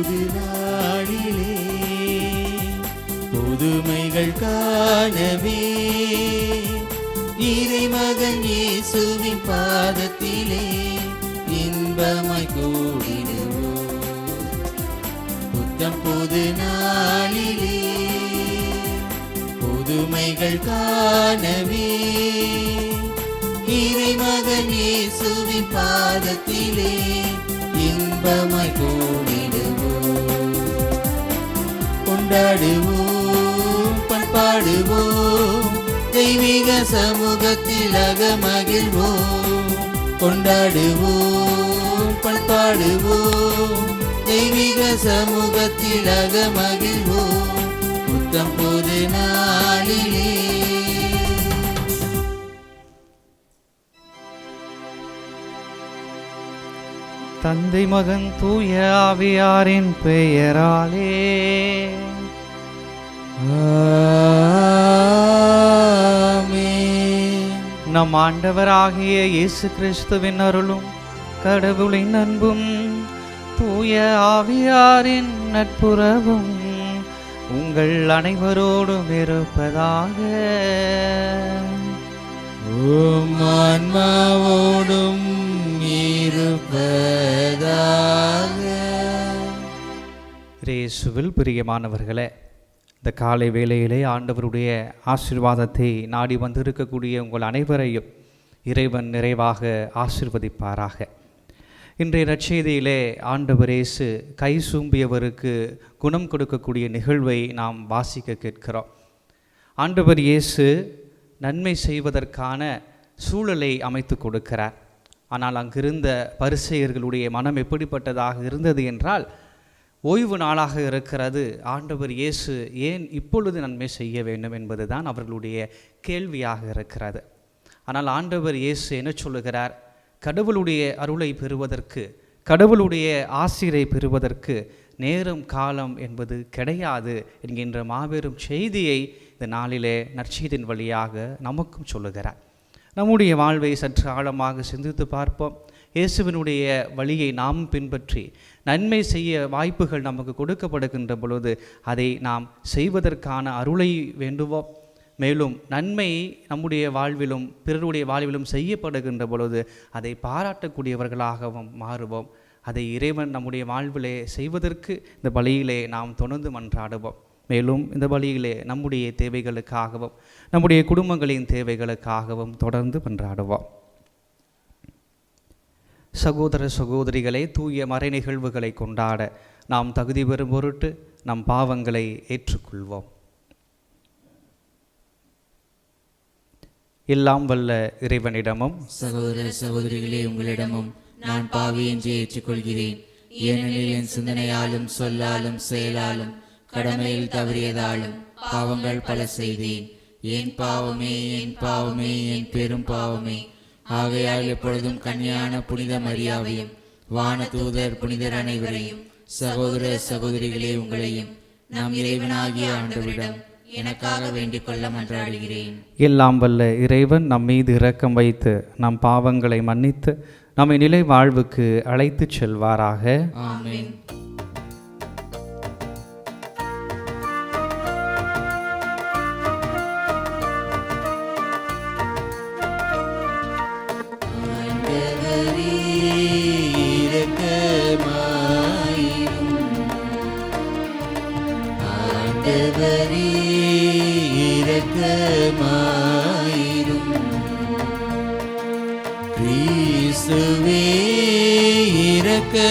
புது நாளிலே புதுமைகள் காணவே இறைமகன் இயேசுவின் பாதத்திலே இன்பமாய் கூடிடுவோம். புத்தம் புது நாளிலே புதுமைகள் காணவே இறைமகன் இயேசுவின் பாதத்திலே இன்பமாய் கூடிடுவோம். கொண்டாடுவோம், பண்பாடுவோம், தெய்வீக சமூகத்தில் அகமகிழ்வோம். கொண்டாடுவோம், பண்பாடுவோம், தெய்வீக சமூகத்தில் அகமகிழ்வோம். புத்தம் புது நாளிலே தந்தை மகன் தூய ஆவியாரின் பெயராலே ஆமென். நம் ஆண்டவராகிய இயேசு கிறிஸ்துவின் அருளும் கடவுளின் அன்பும் தூய ஆவியாரின் நட்புறவும் உங்கள் அனைவரோடும் இருப்பதாக. உம் ஆன்மாவோடும் இருப்பதாக. இயேசுவில் பிரியமானவர்களே, இந்த காலை வேளையிலே ஆண்டவருடைய ஆசீர்வாதத்தை நாடி வந்திருக்கக்கூடிய உங்கள் அனைவரையும் இறைவன் நிறைவாக ஆசீர்வதிப்பாராக. இன்றைய நற்செய்தியிலே ஆண்டவர் இயேசு கை சூம்பியவருக்கு குணம் கொடுக்கக்கூடிய நிகழ்வை நாம் வாசிக்க கேட்கிறோம். ஆண்டவர் இயேசு நன்மை செய்வதற்கான சூழலை அமைத்து கொடுக்கிறார். ஆனால் அங்கிருந்த பரிசேயர்களுடைய மனம் எப்படிப்பட்டதாக இருந்தது என்றால், ஓய்வு நாளாக இருக்கிறது, ஆண்டவர் இயேசு ஏன் இப்பொழுது நன்மை செய்ய வேண்டும் என்பதுதான் அவர்களுடைய கேள்வியாக இருக்கிறது. ஆனால் ஆண்டவர் இயேசு என்ன சொல்லுகிறார்? கடவுளுடைய அருளை பெறுவதற்கு, கடவுளுடைய ஆசிரை பெறுவதற்கு நேரம் காலம் என்பது கிடையாது என்கின்ற மாபெரும் செய்தியை இந்த நாளிலே நற்செய்தியின் வழியாக நமக்கும் சொல்லுகிறார். நம்முடைய வாழ்வை சற்று ஆழமாக சிந்தித்து பார்ப்போம். இயேசுவினுடைய வழியை நாம் பின்பற்றி நன்மை செய்ய வாய்ப்புகள் நமக்கு கொடுக்கப்படுகின்ற பொழுது அதை நாம் செய்வதற்கான அருளை வேண்டுவோம். மேலும் நன்மை நம்முடைய வாழ்விலும் பிறருடைய வாழ்விலும் செய்யப்படுகின்ற பொழுது அதை பாராட்டக்கூடியவர்களாகவும் மாறுவோம். அதை இறைவன் நம்முடைய வாழ்விலே செய்வதற்கு இந்த பலியிலே நாம் தொடர்ந்து மன்றாடுவோம். மேலும் இந்த வழியிலே நம்முடைய தேவைகளுக்காகவும் நம்முடைய குடும்பங்களின் தேவைகளுக்காகவும் தொடர்ந்து மன்றாடுவோம். சகோதர சகோதரிகளை, தூய மறை நிகழ்வுகளை கொண்டாட நாம் தகுதி பெறும் பொருட்டு நம் பாவங்களை ஏற்றுக்கொள்வோம். எல்லாம் வல்ல இறைவனிடமும் சகோதர சகோதரிகளே, உங்களிடமும் நான் பாவி என்று ஏற்றுக்கொள்கிறேன். ஏனெனில் என் சிந்தனையாலும் சொல்லாலும் செயலாலும் கடமையில் தவறியதாலும் பாவங்கள் பல செய்தேன். என் பாவமே, என் பாவமே, என் பெரும் பாவமே. ஆகையால் எப்பொழுதும் கன்னியான புனித மரியாவையும் வான தூதர் புனிதர் அனைவரையும், சகோதர சகோதரிகளே உங்களையும் நம் இறைவனாகிய ஆண்டவரிடம் எனக்காக வேண்டிக் கொள்ள மன்றாடுகிறேன். எல்லாம் வல்ல இறைவன் நம் மீது இரக்கம் வைத்து நம் பாவங்களை மன்னித்து நம்மை நிலை வாழ்வுக்கு அழைத்துச் செல்வாராக. ஆமென். ஆண்டவரே இரக்கமாயிரும். கிறிஸ்துவே இரக்கமாயிரும்.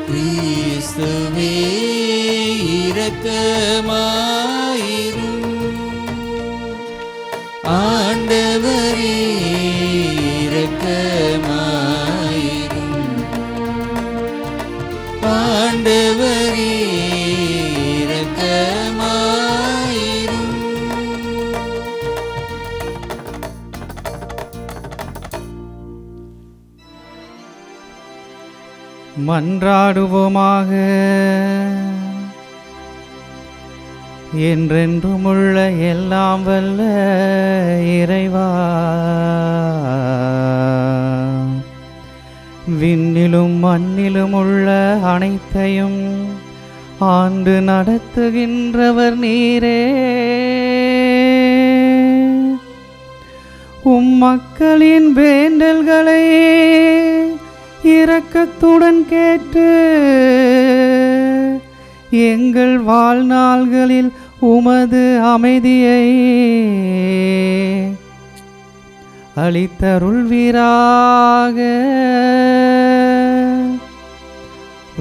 கிறிஸ்துவே இரக்கமாயிரும். ஆண்டவரே இரக்கமாயிரும். ஆண்டவரே இரக்கமாயிரும். மன்றாடுவோமாக. என்றென்றுமுள்ள எல்லாம் வல்ல இறைவா, விண்ணிலும் மண்ணிலும் உள்ள அனைத்தையும் ஆண்டு நடத்துகின்றவர் நீரே. உம் மக்களின் வேண்டல்களை இரக்கத்துடன் கேட்டு எங்கள் வாழ்நாள்களில் உமது அமைதியை அளித்தருள்வீராக.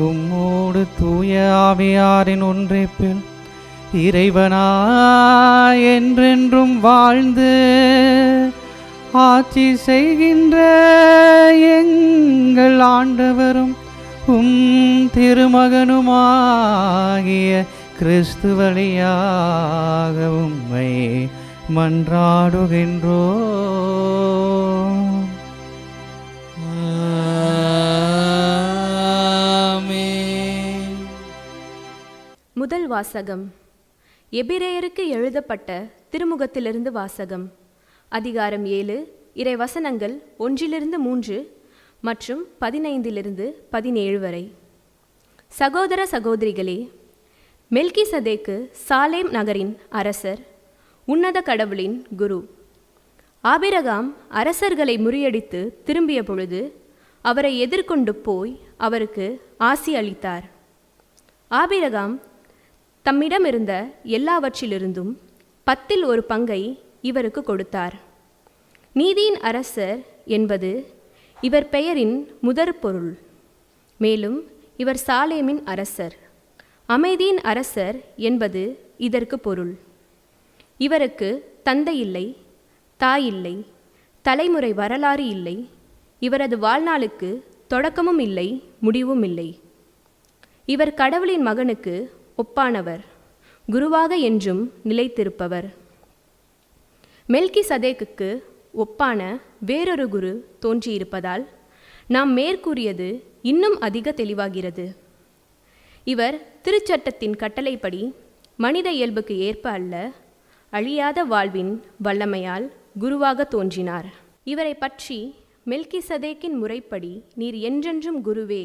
உம்மோடு தூய ஆவியாரின் ஒன்றிப்பில் இறைவனாய் என்றென்றும் வாழ்ந்து ஆட்சி செய்கின்ற எங்கள் ஆண்டவரும் உம் திருமகனுமாகிய கிறிஸ்து வழியாக உம்மை மன்றாடுகின்றோம். ஆமென். முதல் வாசகம். எபிரேயருக்கு எழுதப்பட்ட திருமுகத்திலிருந்து வாசகம். அதிகாரம் 7, இறை வசனங்கள் 1-3 மற்றும் 15-17 வரை. சகோதர சகோதரிகளே, மெல்கிசதேக்கு சாலேம் நகரின் அரசர், உன்னத கடவுளின் குரு. ஆபிரகாம் அரசர்களை முறியடித்து திரும்பிய பொழுது அவரை எதிர்கொண்டு போய் அவருக்கு ஆசி அளித்தார். ஆபிரகாம் தம்மிடமிருந்த எல்லாவற்றிலிருந்தும் 10 பங்கை இவருக்கு கொடுத்தார். நீதியின் அரசர் என்பது இவர் பெயரின் முதற் பொருள். மேலும் இவர் சாலேமின் அரசர். அமைதியின் அரசர் என்பது இதற்கு பொருள். இவருக்கு தந்தை இல்லை, தாய் இல்லை, தலைமுறை வரலாறு இல்லை. இவரது வாழ்நாளுக்கு தொடக்கமும் இல்லை, முடிவும் இல்லை. இவர் கடவுளின் மகனுக்கு ஒப்பானவர், குருவாக என்றும் நிலைத்திருப்பவர். மெல்கிசதேக்குக்கு ஒப்பான வேறொரு குரு தோன்றியிருப்பதால் நாம் மேற்கூறியது இன்னும் அதிக தெளிவாகிறது. இவர் திருச்சட்டத்தின் கட்டளைப்படி மனித இயல்புக்கு ஏற்ப அல்ல, அழியாத வாழ்வின் வல்லமையால் குருவாக தோன்றினார். இவரை பற்றி மெல்கிசதேக்கின் முறைப்படி நீர் என்றென்றும் குருவே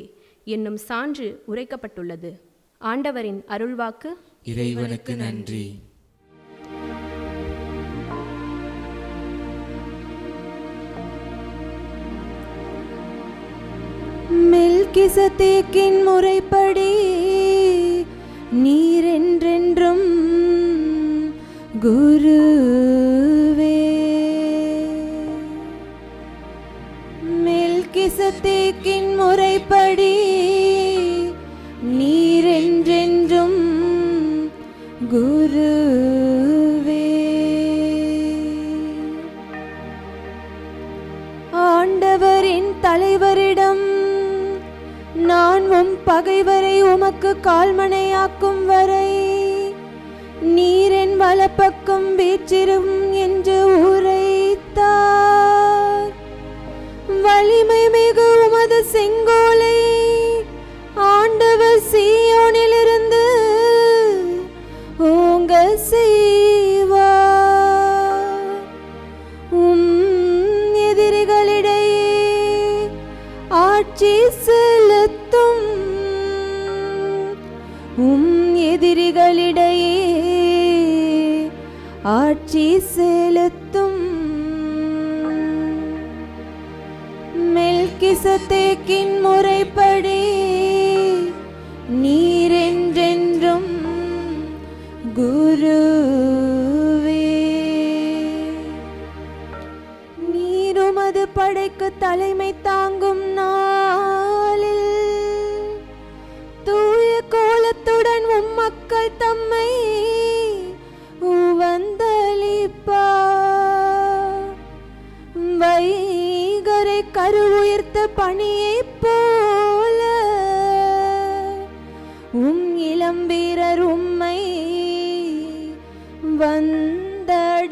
என்னும் சான்று உரைக்கப்பட்டுள்ளது. ஆண்டவரின் அருள்வாக்கு. இறைவனுக்கு நன்றி. மெல்கிசதேக்கின் முறைப்படி நீர் என்றென்றும் குருவே. மெல்கிசதேக்கின் முறைப்படி நீர் என்றென்றும் குருவே. ஆண்டவரின் தலைவரிடம் நான் உம் பகைவரை உமக்கு கால்மனையாக்கும் வரை நீர் என் வலப்பக்கம் வீற்றிரும் என்று உரைத்தார். வலிமை மிகு உமது செங்கோலை ஆண்டவர் சீயோனிலிருந்து ஓங்க செய்வார். உம் எதிரிகளிடையே ஆட்சி செலுத்தும். உம் எதிரிகளிடையே ஆட்சி செலுத்தும். மெல்கிசதேக்கின் முறைப்படி நீர் என்றென்றும் குருவே. நீர் உமது படைக்கு தலைமை தாங்கும் நாளில் தூய கோலத்துடன் உம் மக்கள் தம்மை உவந்தளிப்பார். வைகரை கருவுயிர்த்த பணியைப் போல உம் இளம் வீரர் உம்மை வந்தடைவார்.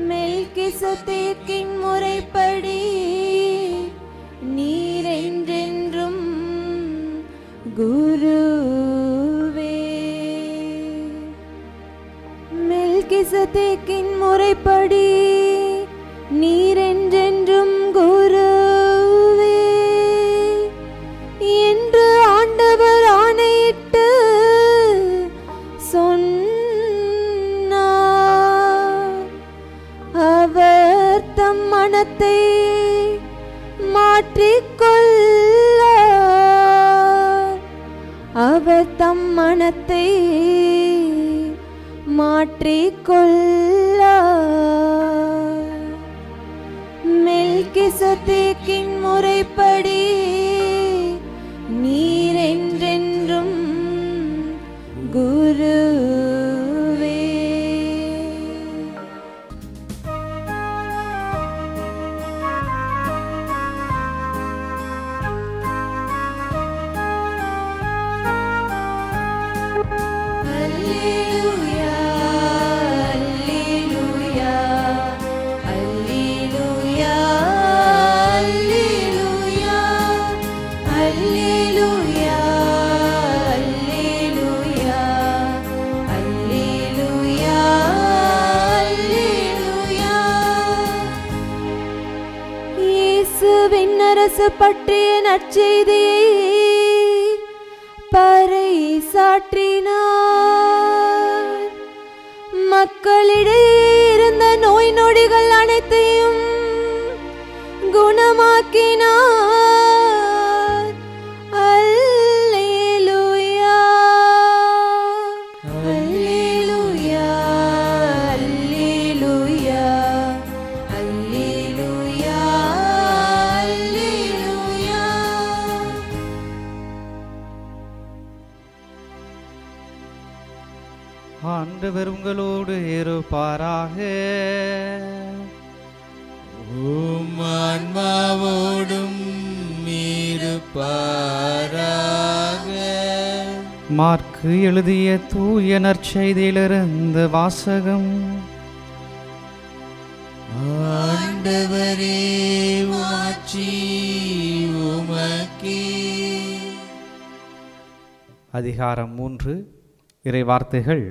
மெல்கிசதேக்கின் முறைப்படி நீர் என்றென்றும் குருவே. மெல்கிசதேக்கின் முறைப்படி நீர் என்றென்றும் தம் மனத்தை மாற்றிக்கொள்ள மெல்கிசதேக்கின் முறைப்படி நீர் என்றென்றும் குருவே. அல்லேலூயா, அல்லேலூயா, அல்லேலூயா, அல்லேலூயா, அல்லேலூயா, அல்லேலூயா, அல்லேலூயா, அல்லேலூயா. இயேசுவின் அரசு பற்றிய நற்செய்தியை பறைசாற்றினார். மக்களிடையே இருந்த நோய் நொடிகள் அனைத்தையும் குணமாக்கினார். அல்லேலூயா, அல்லேலூயா, அல்லேலூயா, அல்லேலூயா, அல்லேலூயா. ஆண்டவர் உங்களோடு இருப்பாராக. உம் ஆன்மாவோடும் இருப்பாராக. மார்க்கு எழுதிய தூய நற்செய்தியிலிருந்து வாசகம். ஆண்டவரே, மாட்சி உமக்கே. அதிகாரம் 3, இறைவார்த்தைகள்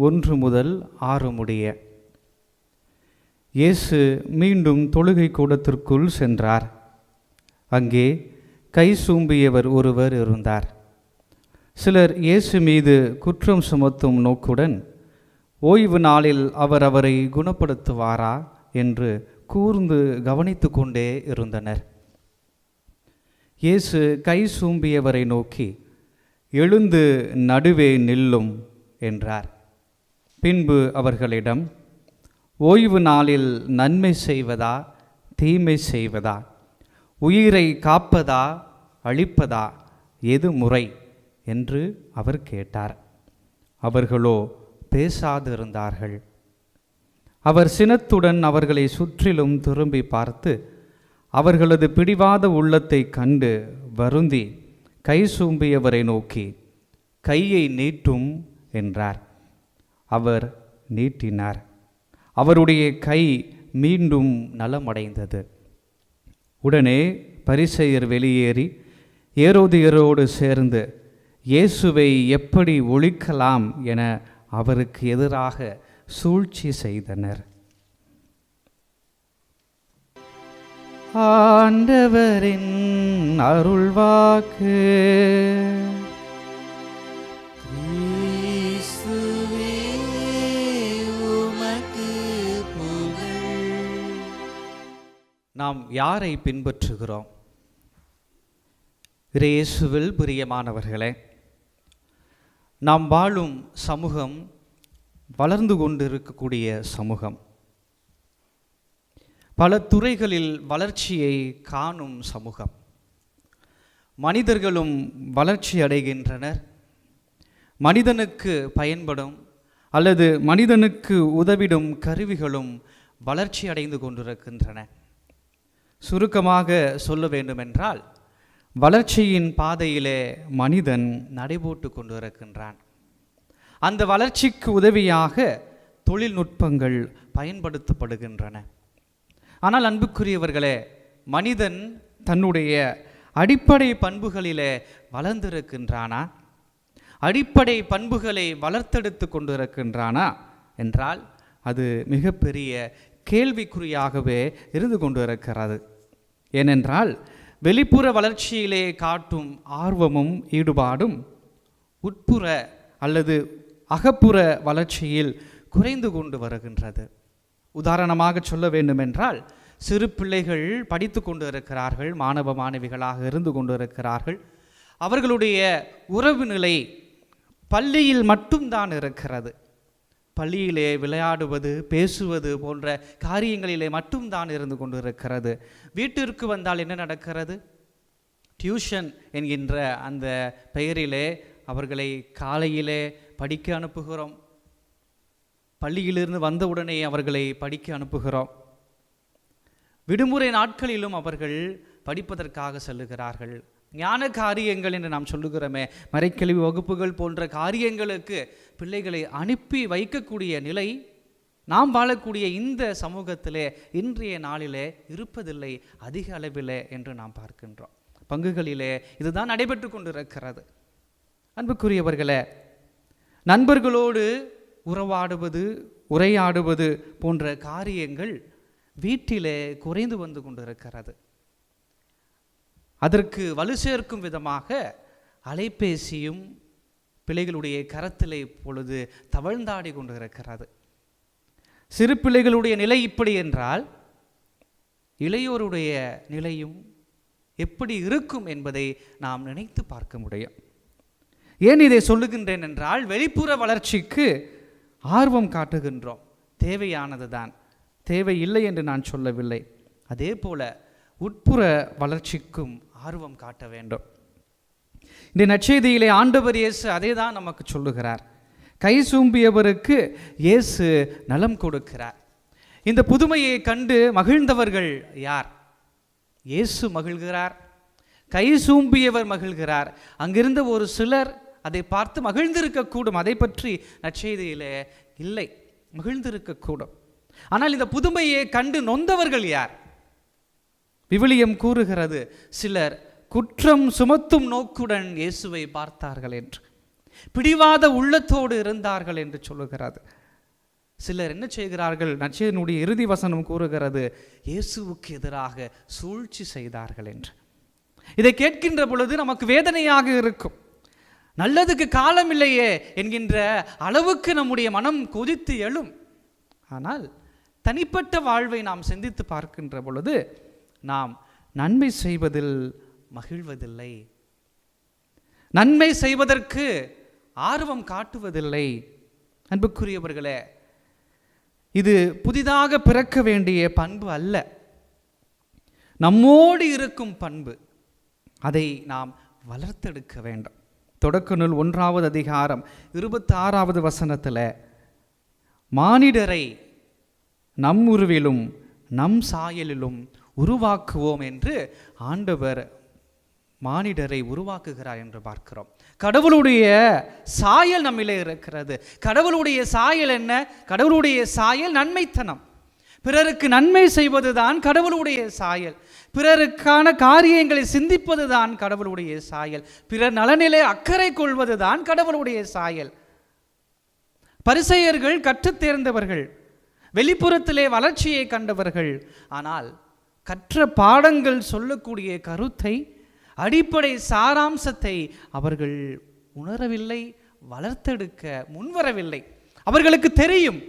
1 முதல் 6 முடிய. இயேசு மீண்டும் தொழுகை கூடத்திற்குள் சென்றார். அங்கே கை சூம்பியவர் ஒருவர் இருந்தார். சிலர் இயேசு மீது குற்றம் சுமத்தும் நோக்குடன், ஓய்வு நாளில் அவர் அவரை குணப்படுத்துவாரா என்று கூர்ந்து கவனித்து கொண்டே இருந்தனர். இயேசு கை சூம்பியவரை நோக்கி, எழுந்து நடுவே நில்லும் என்றார். பின்பு அவர்களிடம், ஓய்வு நாளில் நன்மை செய்வதா தீமை செய்வதா, உயிரை காப்பதா அழிப்பதா, எது முறை என்று அவர் கேட்டார். அவர்களோ பேசாதிருந்தார்கள். அவர் சினத்துடன் அவர்களை சுற்றிலும் திரும்பி பார்த்து, அவர்களது பிடிவாத உள்ளத்தை கண்டு வருந்தி கை சூம்பியவரை நோக்கி, கையை நீட்டும் என்றார். அவர் நீட்டினார். அவருடைய கை மீண்டும் நலமடைந்தது. உடனே பரிசேயர் வெளியேறி ஏரோதியரோடு சேர்ந்து இயேசுவை எப்படி ஒழிக்கலாம் என அவருக்கு எதிராக சூழ்ச்சி செய்தனர். ஆண்டவரின் அருள்வாக்கு. கிறிஸ்துவே, உமக்கு புகழ். நாம் யாரை பின்பற்றுகிறோம்? இயேசுவில் பிரியமானவர்களே, நாம் வாழும் சமூகம் வளர்ந்து கொண்டிருக்கக்கூடிய சமூகம். பல துறைகளில் வளர்ச்சியை காணும் சமூகம். மனிதர்களும் வளர்ச்சி அடைகின்றனர். மனிதனுக்கு பயன்படும் அல்லது மனிதனுக்கு உதவிடும் கருவிகளும் வளர்ச்சி அடைந்து கொண்டிருக்கின்றன. சுருக்கமாக சொல்ல வேண்டுமென்றால், வளர்ச்சியின் பாதையிலே மனிதன் நடைபோட்டு கொண்டிருக்கின்றான். அந்த வளர்ச்சிக்கு உதவியாக தொழில்நுட்பங்கள் பயன்படுத்தப்படுகின்றன. ஆனால் அன்புக்குரியவர்களே, மனிதன் தன்னுடைய அடிப்படை பண்புகளிலே வளர்ந்திருக்கின்றானா? அடிப்படை பண்புகளை வளர்த்தெடுத்து கொண்டிருக்கின்றானா என்றால் அது மிகப்பெரிய கேள்விக்குறியாகவே இருந்து கொண்டிருக்கிறது. ஏனென்றால் வெளிப்புற வளர்ச்சியிலே காட்டும் ஆர்வமும் ஈடுபாடும் உட்புற அல்லது அகப்புற வளர்ச்சியில் குறைந்து கொண்டு வருகின்றது. உதாரணமாக சொல்ல வேண்டுமென்றால், சிறு பிள்ளைகள் படித்து கொண்டு இருக்கிறார்கள், மாணவ மாணவிகளாக இருந்து கொண்டு இருக்கிறார்கள். அவர்களுடைய உறவு நிலை பள்ளியில் மட்டும்தான் இருக்கிறது. பள்ளியிலே விளையாடுவது, பேசுவது போன்ற காரியங்களிலே மட்டும்தான் இருந்து கொண்டு இருக்கிறது. வீட்டிற்கு வந்தால் என்ன நடக்கிறது? டியூஷன் என்கின்ற அந்த பெயரிலே அவர்களை காலையிலே படிக்க அனுப்புகிறோம். பள்ளியிலிருந்து வந்தவுடனே அவர்களை படிக்க அனுப்புகிறோம். விடுமுறை நாட்களிலும் அவர்கள் படிப்பதற்காக செல்லுகிறார்கள். ஞான காரியங்கள் என்று நாம் சொல்லுகிறோமே, மறைக்கல்வி வகுப்புகள் போன்ற காரியங்களுக்கு பிள்ளைகளை அனுப்பி வைக்கக்கூடிய நிலை நாம் வாழக்கூடிய இந்த சமூகத்திலே இன்றைய நாளிலே இருப்பதில்லை அதிக அளவிலே என்று நாம் பார்க்கின்றோம். பங்குகளிலே இதுதான் நடைபெற்று கொண்டிருக்கிறது. அன்புக்குரியவர்களே, நண்பர்களோடு உறவாடுவது, உரையாடுவது போன்ற காரியங்கள் வீட்டிலே குறைந்து வந்து கொண்டிருக்கிறது. அதற்கு வலு சேர்க்கும் விதமாக அலைபேசியும் பிள்ளைகளுடைய கரத்திலே இப்பொழுது தவழ்ந்தாடி கொண்டிருக்கிறது. சிறு பிள்ளைகளுடைய நிலை இப்படி என்றால் இளையோருடைய நிலையும் எப்படி இருக்கும் என்பதை நாம் நினைத்து பார்க்க முடியும். ஏன் இதை சொல்லுகின்றேன் என்றால், வெளிப்புற வளர்ச்சிக்கு ஆர்வம் காட்டுகின்றோம், தேவையானது தான், தேவை இல்லை என்று நான் சொல்லவில்லை. அதே போல உட்புற வளர்ச்சிக்கும் ஆர்வம் காட்ட வேண்டும். இந்த நற்செய்தியிலே ஆண்டவர் இயேசு அதை தான் நமக்கு சொல்லுகிறார். கை சூம்பியவருக்கு இயேசு நலம் கொடுக்கிறார். இந்த புதுமையை கண்டு மகிழ்ந்தவர்கள் யார்? இயேசு மகிழ்கிறார், கை சூம்பியவர் மகிழ்கிறார். அங்கிருந்த ஒரு சிலர் அதை பார்த்து மகிழ்ந்திருக்கக்கூடும், அதை பற்றி நற்செய்தியிலே இல்லை, மகிழ்ந்திருக்கக்கூடும். ஆனால் இந்த புதுமையை கண்டு நொந்தவர்கள் யார்? விவிலியம் கூறுகிறது, சிலர் குற்றம் சுமத்தும் நோக்குடன் இயேசுவை பார்த்தார்கள் என்று, பிடிவாத உள்ளத்தோடு இருந்தார்கள் என்று சொல்லுகிறது. சிலர் என்ன செய்கிறார்கள்? நற்செய்தியினுடைய இறுதி வசனம் கூறுகிறது, இயேசுவுக்கு எதிராக சூழ்ச்சி செய்தார்கள் என்று. இதை கேட்கின்ற பொழுது நமக்கு வேதனையாக இருக்கும். நல்லதுக்கு காலம் இல்லையே என்கின்ற அளவுக்கு நம்முடைய மனம் கொதித்து எழும். ஆனால் தனிப்பட்ட வாழ்வை நாம் சிந்தித்து பார்க்கின்ற பொழுது நாம் நன்மை செய்வதில் மகிழ்வதில்லை, நன்மை செய்வதற்கு ஆர்வம் காட்டுவதில்லை. அன்புக்குரியவர்களே, இது புதிதாக பிறக்க வேண்டிய பண்பு அல்ல, நம்மோடு இருக்கும் பண்பு. அதை நாம் வளர்த்தெடுக்க வேண்டும். தொடக்க நூல் 1வது அதிகாரம் 26வது வசனத்தில், மானிடரை நம் உருவிலும் நம் சாயலிலும் உருவாக்குவோம் என்று ஆண்டவர் மானிடரை உருவாக்குகிறார் என்று பார்க்கிறோம். கடவுளுடைய சாயல் நம்மிலே இருக்கிறது. கடவுளுடைய சாயல் என்ன? கடவுளுடைய சாயல் நன்மைத்தனம். பிறருக்கு நன்மை செய்வதுதான் கடவுளுடைய சாயல். பிறருக்கான காரியங்களை சிந்திப்பதுதான் கடவுளுடைய சாயல். பிறர் நலனிலே அக்கறை கொள்வதுதான் கடவுளுடைய சாயல். பரிசேயர்கள் கற்றுத் தேர்ந்தவர்கள், வெளிப்புறத்திலே வளர்ச்சியை கண்டவர்கள். ஆனால் கற்ற பாடங்கள் சொல்லக்கூடிய கருத்தை, அடிப்படை சாராம்சத்தை அவர்கள் உணரவில்லை, வளர்த்தெடுக்க முன்வரவில்லை. அவர்களுக்கு தெரியும்,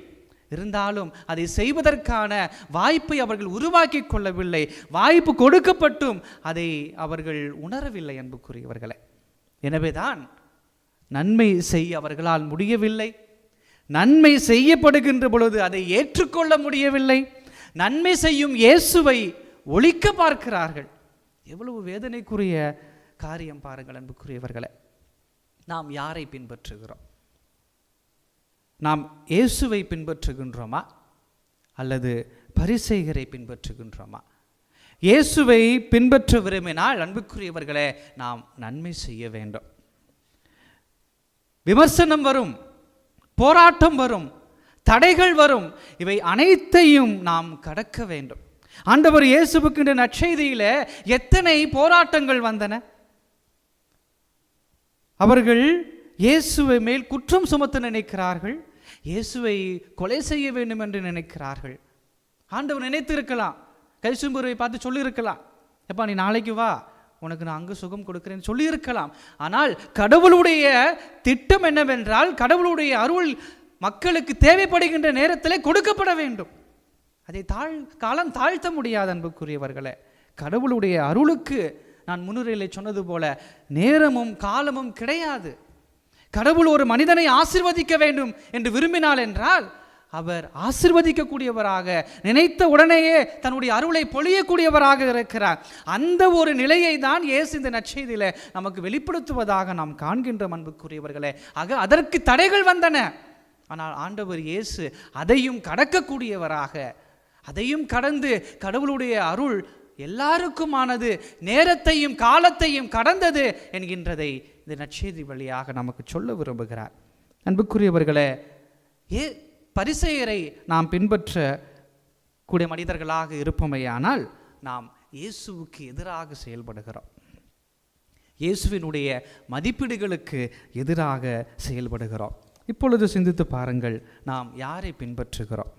இருந்தாலும் அதை செய்வதற்கான வாய்ப்பை அவர்கள் உருவாக்கி கொள்ளவில்லை. வாய்ப்பு கொடுக்கப்பட்டும் அதை அவர்கள் உணரவில்லை. அன்புக்குரியவர்களே, எனவேதான் நன்மை செய்ய அவர்களால் முடியவில்லை. நன்மை செய்யப்படுகின்ற பொழுது அதை ஏற்றுக்கொள்ள முடியவில்லை. நன்மை செய்யும் இயேசுவை ஒழிக்க பார்க்கிறார்கள். எவ்வளவு வேதனைக்குரிய காரியம் பாருங்கள் அன்புக்குரியவர்களே. நாம் யாரை பின்பற்றுகிறோம்? நாம் இயேசுவை பின்பற்றுகின்றோமா அல்லது பரிசேயரை பின்பற்றுகின்றோமா? இயேசுவை பின்பற்ற விரும்பினால் அன்புக்குரியவர்களே, நாம் நன்மை செய்ய வேண்டும். விமர்சனம் வரும், போராட்டம் வரும், தடைகள் வரும். இவை அனைத்தையும் நாம் கடக்க வேண்டும். ஆண்டவர் இயேசுவுக்கு இந்த நற்செய்தியில எத்தனை போராட்டங்கள் வந்தன. அவர்கள் இயேசுவை மேல் குற்றம் சுமத்த நினைக்கிறார்கள், இயேசுவை கொலை செய்ய வேண்டும் என்று நினைக்கிறார்கள். ஆண்டவர் நினைத்திருக்கலாம், கைசும்புரை பார்த்து சொல்லியிருக்கலாம், எப்பா நீ நாளைக்கு வா, உனக்கு நான் அங்கு சுகம் கொடுக்கிறேன்னு சொல்லியிருக்கலாம். ஆனால் கடவுளுடைய திட்டம் என்னவென்றால், கடவுளுடைய அருள் மக்களுக்கு தேவைப்படுகின்ற நேரத்தில் கொடுக்கப்பட வேண்டும். அதை காலம் தாழ்த்த முடியாது அன்புக்குரியவர்களே. கடவுளுடைய அருளுக்கு நான் முன்னுரையில் சொன்னது போல நேரமும் காலமும் கிடையாது. கடவுள் ஒரு மனிதனை ஆசீர்வதிக்க வேண்டும் என்று விரும்பினார் என்றால் அவர் ஆசீர்வதிக்கக்கூடியவராக, நினைத்த உடனேயே தன்னுடைய அருளை பொழியக்கூடியவராக இருக்கிறார். அந்த ஒரு நிலையை தான் இயேசு இந்த நற்செய்தியில நமக்கு வெளிப்படுத்துவதாக நாம் காண்கின்ற அன்புக்குரியவர்களே. ஆக அதற்கு தடைகள் வந்தன. ஆனால் ஆண்டவர் இயேசு அதையும் கடக்கக்கூடியவராக, அதையும் கடந்து கடவுளுடைய அருள் எல்லாருக்குமானது, நேரத்தையும் காலத்தையும் கடந்தது என்கின்றதை இந்த நற்செய்தி வழியாக நமக்கு சொல்ல விரும்புகிறார். அன்புக்குரியவர்களே, பரிசேயரை நாம் பின்பற்ற கூடிய மனிதர்களாக இருப்போமேயானால் நாம் இயேசுவுக்கு எதிராக செயல்படுகிறோம். இயேசுவினுடைய மதிப்பீடுகளுக்கு எதிராக செயல்படுகிறோம். இப்பொழுது சிந்தித்து பாருங்கள், நாம் யாரை பின்பற்றுகிறோம்?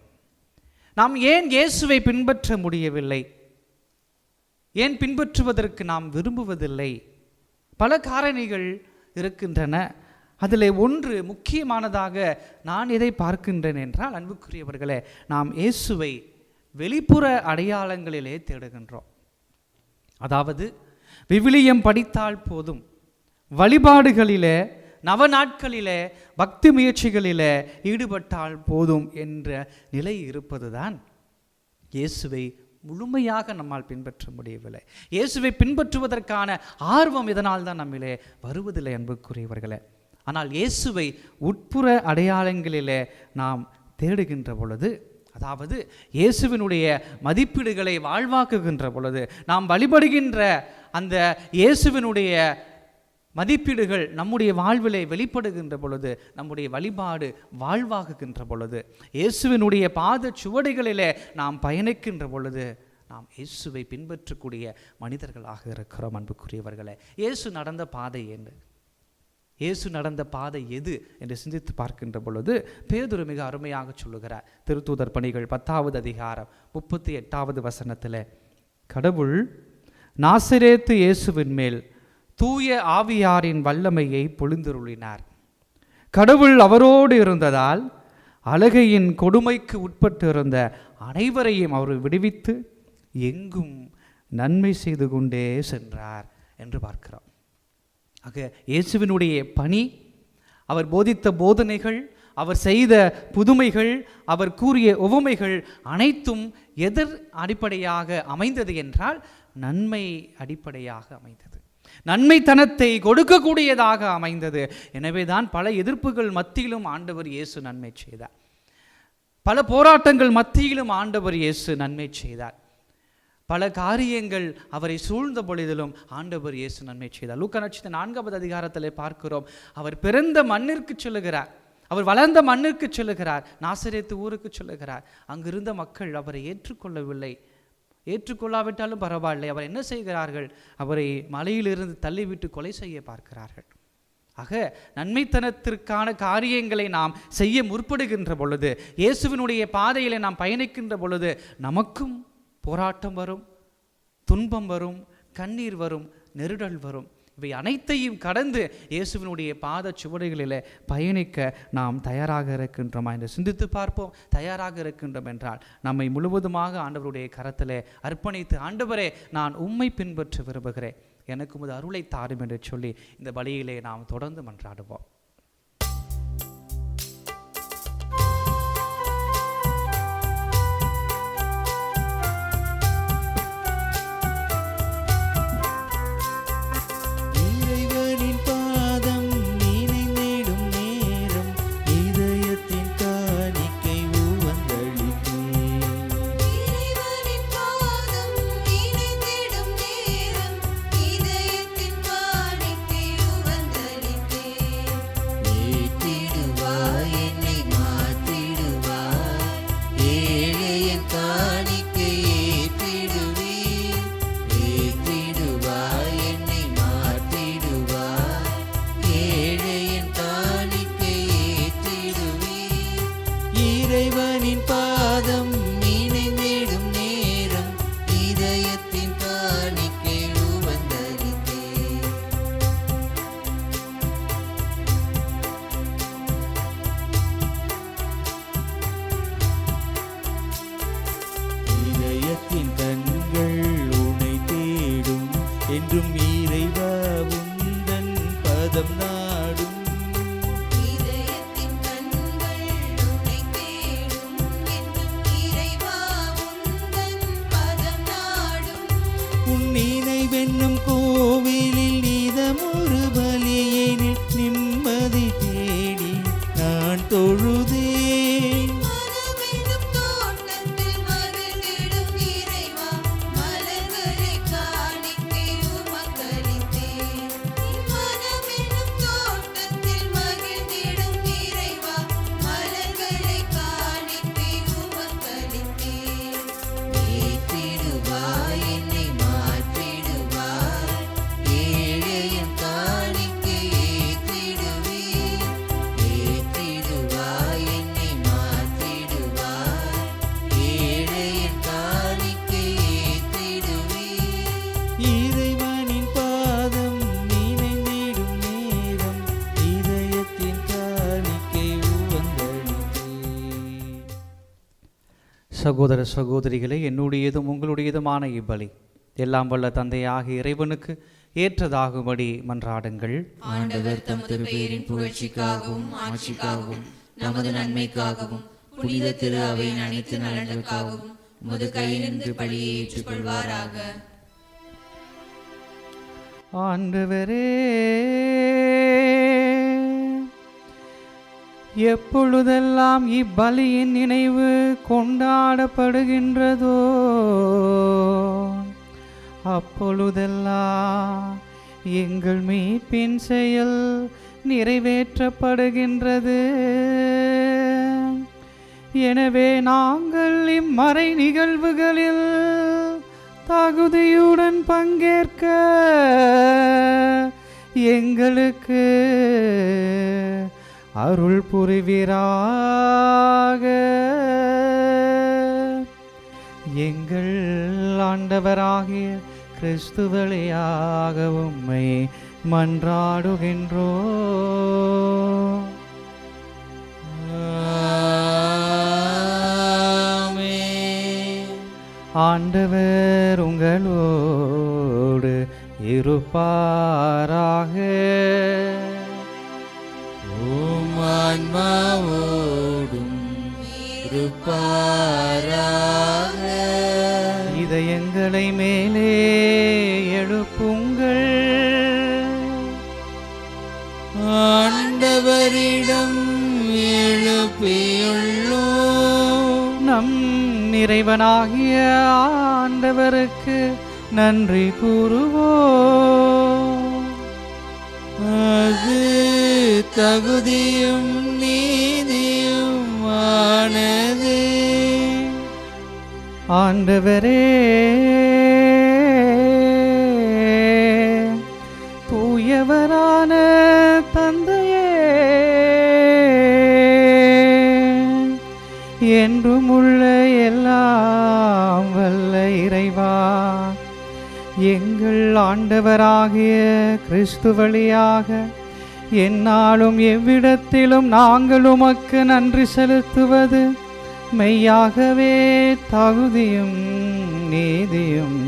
நாம் ஏன் இயேசுவை பின்பற்ற முடியவில்லை? ஏன் பின்பற்றுவதற்கு நாம் விரும்புவதில்லை? பல காரணிகள் இருக்கின்றன. அதில் ஒன்று முக்கியமானதாக நான் எதை பார்க்கின்றேன் என்றால், அன்புக்குரியவர்களே, நாம் இயேசுவை வெளிப்புற அடையாளங்களிலே தேடுகின்றோம். அதாவது விவிலியம் படித்தால் போதும், வழிபாடுகளிலே, நவநாட்களிலே, பக்தி முயற்சிகளிலே ஈடுபட்டால் போதும் என்ற நிலை இருப்பதுதான் இயேசுவை முழுமையாக நம்மால் பின்பற்ற முடியவில்லை. இயேசுவை பின்பற்றுவதற்கான ஆர்வம் இதனால் தான் நம்மிலே வருவதில்லை அன்புக்குரியவர்களே. ஆனால் இயேசுவை உட்புற அடையாளங்களிலே நாம் தேடுகின்ற பொழுது, அதாவது இயேசுவினுடைய மதிப்பீடுகளை வாழ்வாக்குகின்ற பொழுது, நாம் வழிபடுகின்ற அந்த இயேசுவினுடைய மதிப்பீடுகள் நம்முடைய வாழ்விலே வெளிப்படுகின்ற பொழுது, நம்முடைய வழிபாடு வாழ்வாகுகின்ற பொழுது, இயேசுவினுடைய பாத சுவடுகளிலே நாம் பயணிக்கின்ற பொழுது நாம் இயேசுவை பின்பற்றக்கூடிய மனிதர்களாக இருக்கிறோம் அன்புக்குரியவர்களே. இயேசு நடந்த பாதை என்ன? இயேசு நடந்த பாதை எது என்று சிந்தித்து பார்க்கின்ற பொழுது பேதுரு மிக அருமையாக சொல்லுகிறார். திருத்தூதர் பணிகள் 10வது அதிகாரம் 38வது வசனத்தில், கடவுள் நாசரேத்து இயேசுவின் மேல் தூய ஆவியாரின் வல்லமையை பொழிந்தருளினார். கடவுள் அவரோடு இருந்ததால் அலகையின் கொடுமைக்கு உட்பட்டு இருந்த அனைவரையும் அவர் விடுவித்து எங்கும் நன்மை செய்து கொண்டே சென்றார் என்று பார்க்கிறோம். ஆக இயேசுவினுடைய பணி, அவர் போதித்த போதனைகள், அவர் செய்த புதுமைகள், அவர் கூறிய உவமைகள் அனைத்தும் எதர் அடிப்படையாக அமைந்தது என்றால் நன்மை அடிப்படையாக அமைந்தது, நன்மைத்தனத்தை கொடுக்கக்கூடியதாக அமைந்தது. எனவே தான் பல எதிர்ப்புகள் மத்தியிலும் ஆண்டவர் இயேசு நன்மை செய்தார். பல போராட்டங்கள் மத்தியிலும் ஆண்டவர் இயேசு நன்மை செய்தார். பல காரியங்கள் அவரை சூழ்ந்த பொழுதிலும் ஆண்டவர் இயேசு நன்மை செய்தார். லூக்கா நட்சத்திர 4வது அதிகாரத்தில் பார்க்கிறோம், அவர் பிறந்த மண்ணிற்கு செல்லுகிறார், அவர் வளர்ந்த மண்ணிற்கு செல்லுகிறார், நாசரேத்து ஊருக்கு செல்லுகிறார். அங்கிருந்த மக்கள் அவரை ஏற்றுக்கொள்ளவில்லை. ஏற்றுக்கொள்ளாவிட்டாலும் பரவாயில்லை, அவர் என்ன செய்கிறார்கள்? அவரை மலையிலிருந்து தள்ளிவிட்டு கொலை செய்ய பார்க்கிறார்கள். ஆக நன்மைத்தனத்திற்கான காரியங்களை நாம் செய்ய முற்படுகின்ற பொழுது, இயேசுவினுடைய பாதையிலே நாம் பயணிக்கின்ற பொழுது நமக்கும் போராட்டம் வரும், துன்பம் வரும், கண்ணீர் வரும், நெருடல் வரும். இவை அனைத்தையும் கடந்து இயேசுவினுடைய பாத சுவடுகளிலே பயணிக்க நாம் தயாராக இருக்கின்றோமா என்று சிந்தித்து பார்ப்போம். தயாராக இருக்கின்றோம் என்றால் நம்மை முழுவதுமாக ஆண்டவருடைய கரத்திலே அர்ப்பணித்து, ஆண்டவரே நான் உம்மை பின்பற்ற விரும்புகிறேன், எனக்கு உமது அருளை தாரும் என்று சொல்லி இந்த பலியிலே நாம் தொடர்ந்து மன்றாடுவோம். சந்நிதி தேடி நான் தொழுதேன். மனமெனும் தோட்டத்தில் மகிழ்ந்திடும் இறைவா, மலர்களை காணிக்கை உமக்களித்தேன். மனமெனும் தோட்டத்தில் மகிழ்ந்திடும் இறைவா, மலர்களை காணிக்கை உமக்களித்தேன். ஏற்றிடுவாய் என்னை மாற்றிடுவாய், ஏழையின் காணிக்கை ஏற்றிடுவீர். ஏற்றிடுவாய் என்னை மாற்றிடுவாய், ஏழையின் காணிக்கை ஏற்றிடுவீர். இறைவனின் பாதம் நினைந்திடும் நேரம் இதயத்தின் காணிக்கை உவந்தளித்தேன். சகோதர சகோதரிகளே, என்னுடையதும் உங்களுடையதுமான இப்பலி எல்லாம் வல்ல தந்தையாகிய இறைவனுக்கு ஏற்றதாகும்படி மன்றாடுங்கள். ஆண்டவர் தம் திருப்பெயரின் புகழ்ச்சிக்காகவும் ஆட்சிக்காகவும் நமது நன்மைக்காகவும் புனித திரு அவையின் அனைத்து நலன்களுக்காகவும் உமது கையிலிருந்து பலியை ஏற்றுக்கொள்வாராக. ஆண்டவரே, எப்பொழுதெல்லாம் இப்பலியின் நினைவு கொண்டாடப்படுகின்றதோ அப்பொழுதெல்லாம் எங்கள் மீட்பின் செயல் நிறைவேற்றப்படுகின்றது. எனவே நாங்கள் இம்மறை நிகழ்வுகளில் தகுதியுடன் பங்கேற்க எங்களுக்கு அருள் புரிவீராக. எங்கள் ஆண்டவராகிய கிறிஸ்து வழியாக உம்மை மன்றாடுகின்றோம். ஆண்டவர் உங்களோடு இருப்பாராக. உம் ஆன்மாவோடும் இருப்பாராக. இதயங்களை மேலே எழுப்புங்கள். ஆண்டவரிடம் எழுப்பியுள்ளோம். நம் இறைவனாகிய ஆண்டவருக்கு நன்றி கூறுவோம். அது தகுதியும் நீதியும் ஆனது. ஆண்டவரே, தூயவரான தந்தையே, என்றும் உள்ள எல்லாம் வல்ல இறைவா, எங்கள் ஆண்டவராகிய கிறிஸ்து வழியாக எந்நாளும் எவ்விடத்திலும் நாங்கள் உமக்கு நன்றி செலுத்துவது மெய்யாகவே தகுதியும் நீதியும்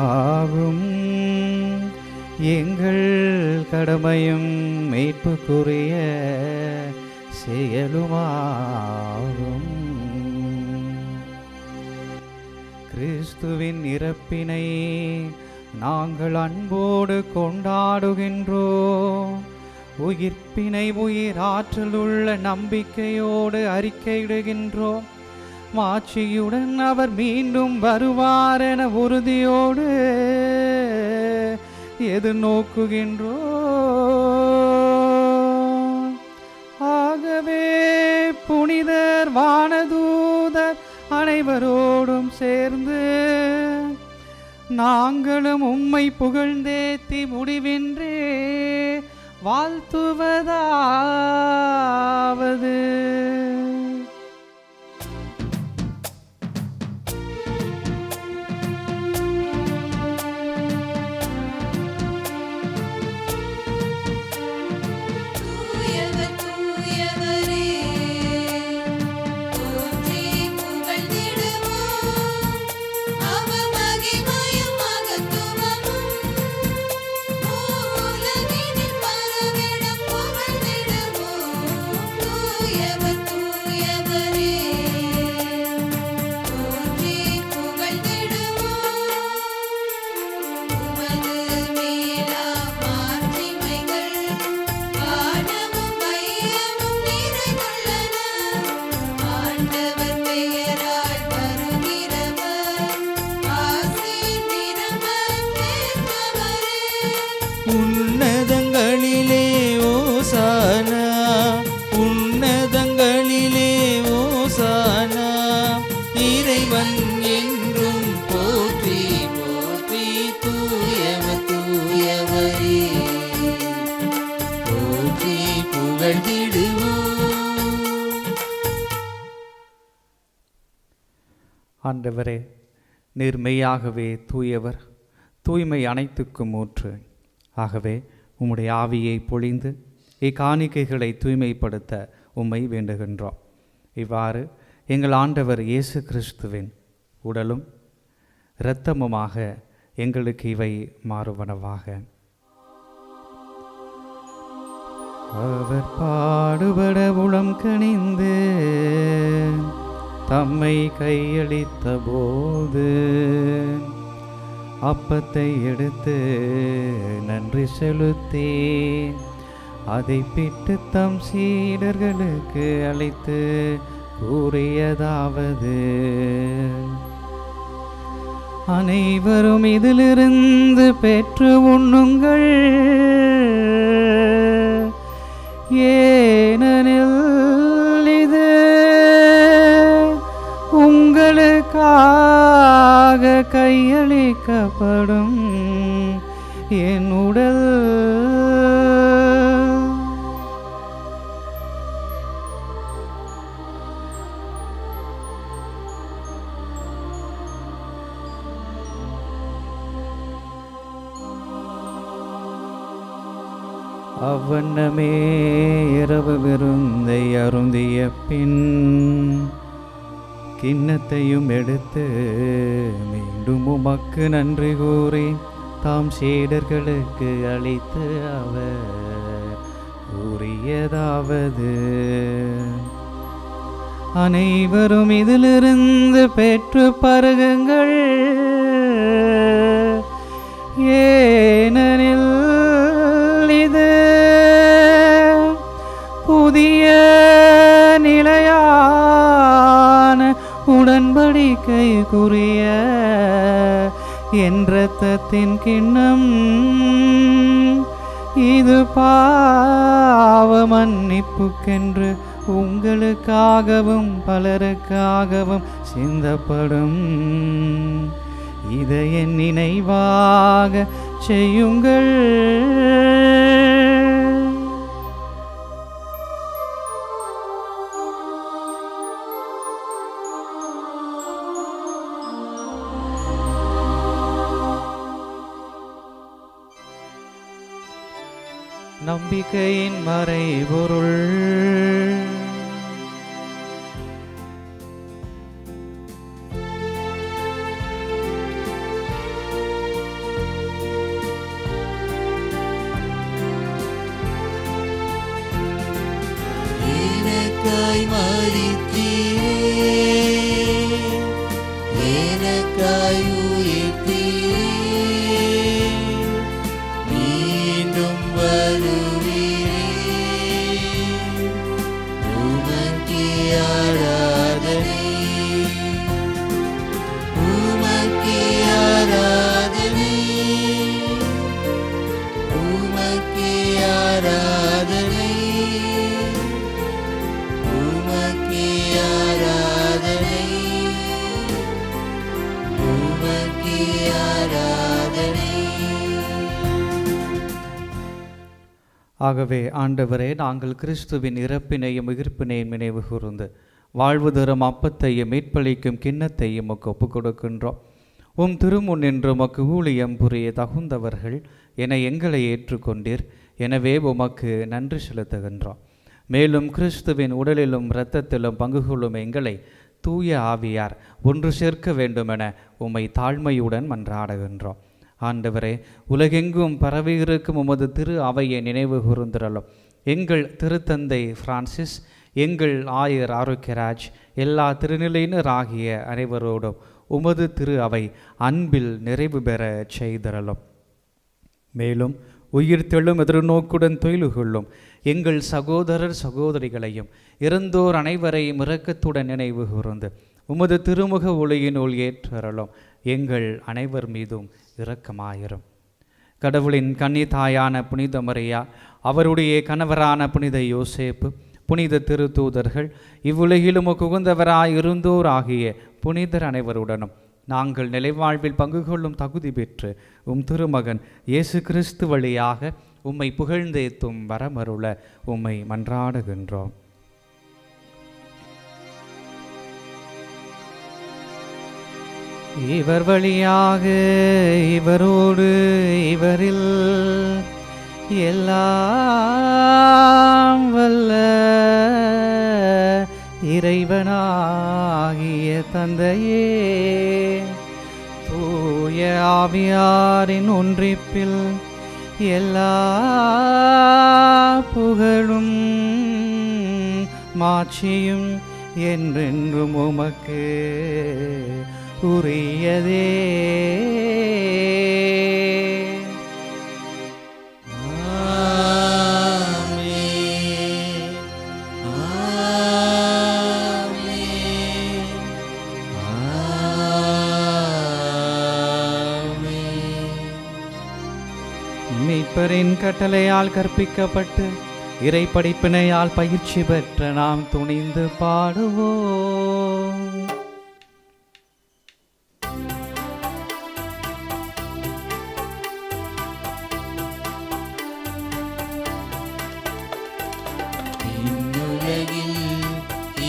ஆகும். எங்கள் கடமையும் மீட்புக்குரிய செயலுமாகும். கிறிஸ்துவின் இறப்பினை நாங்கள் அன்போடு கொண்டாடுகின்றோம். உயிர்ப்பினை உயிராற்றல் உள்ள நம்பிக்கையோடு அறிக்கையிடுகின்றோம். மாட்சியுடன் அவர் மீண்டும் வருவார் என உறுதியோடு எதிர்நோக்குகின்றோம். ஆகவே புனிதர் வானதூதர் அனைவரோடும் சேர்ந்து நாங்களும் உம்மை புகழ்ந்தேத்தி முடிவின்றே வாழ்த்துவதாவது. தூயவர் தூயவரே, போற்றி புகழ்ந்திடுவோம். அவர் மகிமையும் மகத்துவமும் உலகினில் பரவிட புகழ்ந்திடுவோம். உன்னதங்களிலே ஓசானா. இறைவன் என்றும் போற்றி போற்றி, தூயவர் தூயவரே போற்றி புகழ்ந்திடுவோம். ஆண்டவரே, நீர் மெய்யாகவே தூயவர், தூய்மை அனைத்துக்கும் ஊற்று. ஆகவே உம்முடைய ஆவியை பொழிந்து இக்காணிக்கைகளை தூய்மைப்படுத்த உம்மை வேண்டுகின்றோம். இவ்வாறு எங்கள் ஆண்டவர் இயேசு கிறிஸ்துவின் உடலும் இரத்தமுமாக எங்களுக்கு இவை மாறுவனவாக. அவர் பாடுபட உளம் கனிந்து தம்மை கையளித்த போது அப்பத்தை எடுத்து நன்றி செலுத்தி அதை பிட்டு தம் சீடர்களுக்கு அளித்து கூறியதாவது: அனைவரும் இதிலிருந்து பெற்று உண்ணுங்கள், ஏனெனில் இது உங்களுக்காக கையளிக்கப்படும் என் உடல். அவ்வண்ணமே இரவு விருந்தை அருந்திய பின் கிண்ணத்தையும் எடுத்து மீண்டும் உமக்கு நன்றி கூறி தாம் சீடர்களுக்கு அளித்து அவர் கூறியதாவது: அனைவரும் இதிலிருந்து பெற்று பருகுங்கள், ஏனெனில் இது புதிய நிலையான உடன்படிக்கைக்குரிய என் இரத்தத்தின் கிண்ணம். இது பாவ மன்னிப்புக்கென்று உங்களுக்காகவும் பலருக்காகவும் சிந்தப்படும். இதை என் நினைவாக செய்யுங்கள். நம்பிக்கையின் மறைபொருள். எனக்காய் மரித்தீரே, எனக்காய் உயிர்த்தீரே, மீண்டும் வருவீரே. உமக்கே ஆராதனை, உமக்கே ஆராதனை, உமக்கே ஆராதனை, உமக்கே ஆராதனை, உமக்கே ஆராதனை. ஆகவே ஆண்டவரே, நாங்கள் கிறிஸ்துவின் இறப்பினையும் உயிர்ப்பினையும் நினைவு கூர்ந்து வாழ்வு தரும் அப்பத்தையும் மீட்பளிக்கும் கிண்ணத்தையும் உமக்கு ஒப்புக் கொடுக்கின்றோம். உம் திருமுன் நின்று உமக்கு ஊழியம் புரிய தகுந்தவர்கள் என எங்களை ஏற்றுக்கொண்டீர். எனவே உமக்கு நன்றி செலுத்துகின்றோம். மேலும் கிறிஸ்துவின் உடலிலும் இரத்தத்திலும் பங்கு கொள்ளும் எங்களை தூய ஆவியார் ஒன்று சேர்க்க வேண்டுமென உம்மை தாழ்மையுடன் மன்றாடுகின்றோம். ஆண்டவரே, உலகெங்கும் பரவியிருக்கும் உமது திரு அவையை நினைவு கூர்ந்திரலும். எங்கள் திருத்தந்தை பிரான்சிஸ், எங்கள் ஆயர் ஆரோக்கியராஜ், எல்லா திருநிலையினர் ஆகிய அனைவரோடும் உமது திரு அவை அன்பில் நிறைவு பெற செய்திரலும். மேலும் உயிர் தெழும் எதிர்நோக்குடன் தொழில் கொள்ளும் எங்கள் சகோதரர் சகோதரிகளையும் இறந்தோர் அனைவரையும் இரக்கத்துடன் நினைவு கூர்ந்து உமது திருமுக ஒளியினுள் ஏற்றரலும். எங்கள் அனைவர் மீதும் இரக்கமாயிரும். கடவுளின் கன்னித்தாயான புனித மரியா, அவருடைய கணவரான புனித யோசேப்பு, புனித திருத்தூதர்கள், இவ்வுலகிலும் உகந்தவராய் இருந்தோர் ஆகிய புனிதர் அனைவருடனும் நாங்கள் நிலைவாழ்வில் பங்கு கொள்ளும் தகுதி பெற்று திருமகன் இயேசு கிறிஸ்து வழியாக உம்மை புகழ்ந்தேத்தும் வரமருள உம்மை மன்றாடுகின்றோம். இவர் வழியாக, இவரோடு, இவரில் எல்லாம் வல்ல இறைவனாகிய தந்தையே, தூய ஆவியாரின் ஒன்றிப்பில் எல்லா புகழும் மாட்சியும் என்றென்றும் உமக்கு உரியதே. மீட்பரின் கட்டளையால் கற்பிக்கப்பட்டு இறை படிப்பினையால் பயிற்சி பெற்ற நாம் துணிந்து பாடுவோம். உலகில்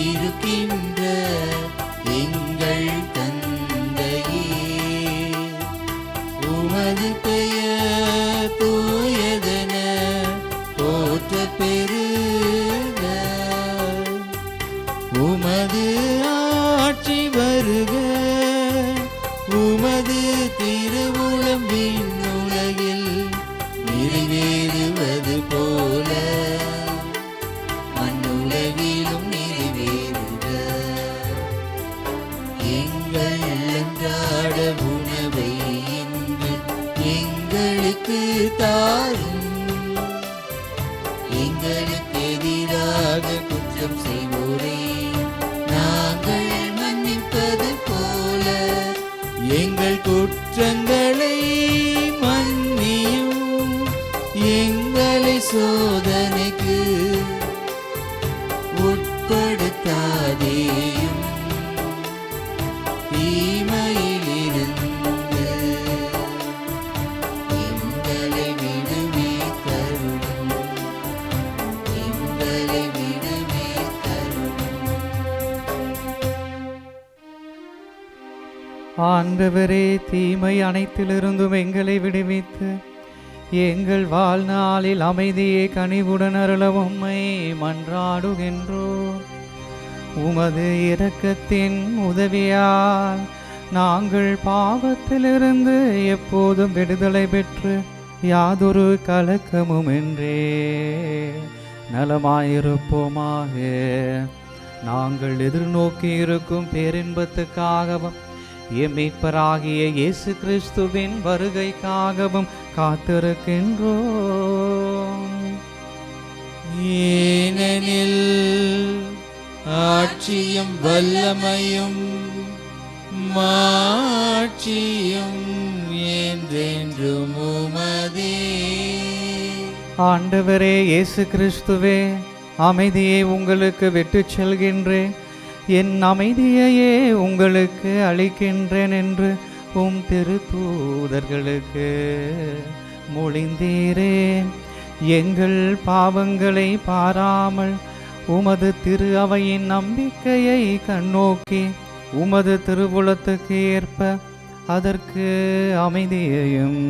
இருக்கின்ற எங்கள் தந்தையே, உமது பெயர் தூயதென போற்ற பெறுக, உமது ஆட்சி வருக, உமது திருவுளம் விண்ணுலகில் நிறைவேறுவது போல மண்ணுலகிலும் நிறைவேறுக. எங்கள் அன்றாட உணவை இன்று எங்களுக்கு தாரும், எங்களுக்கு எதிராக குற்றம் செய்வோரே நாங்கள் மன்னிப்பது போல எங்கள் குற்றங்களை மன்னியும், எங்களை சோதனைக்கு உட்படுத்தாதேயும், தீமையிலிருந்து எங்களை விடுவித்தருளும், எங்களை விடுவித்தருளும். ஆண்டவரே, தீமை அனைத்திலிருந்தும் எங்களை விடுவித்து எங்கள் வாழ்நாளில் அமைதியை கனிவுடன் அருள உம்மை மன்றாடுகின்றோம். உமது இரக்கத்தின் உதவியால் நாங்கள் பாவத்திலிருந்து எப்போதும் விடுதலை பெற்று யாதொரு கலக்கமுமின்றே நலமாயிருப்போமாக. நாங்கள் எதிர்நோக்கி இருக்கும் பேரின்பத்துக்காகவும் எம் மீட்பராகிய இயேசு கிறிஸ்துவின் வருகைக்காகவும் காத்திருக்கின்றோம். ஏனெனில் ஆட்சியும் வல்லமையும் மாட்சியும் என்றென்றும் உமதே. ஆண்டவரே இயேசு கிறிஸ்துவே, அமைதியை உங்களுக்கு விட்டுச் செல்கின்றேன், என் அமைதியையே உங்களுக்கு அளிக்கின்றேன் என்று உம் திருத்தூதர்களுக்கு மொழிந்தீரே. எங்கள் பாவங்களை பாராமல் உமது திரு அவையின் நம்பிக்கையை கண்ணோக்கி உமது திருவுளத்துக்கு ஏற்ப அதற்கு அமைதியையும்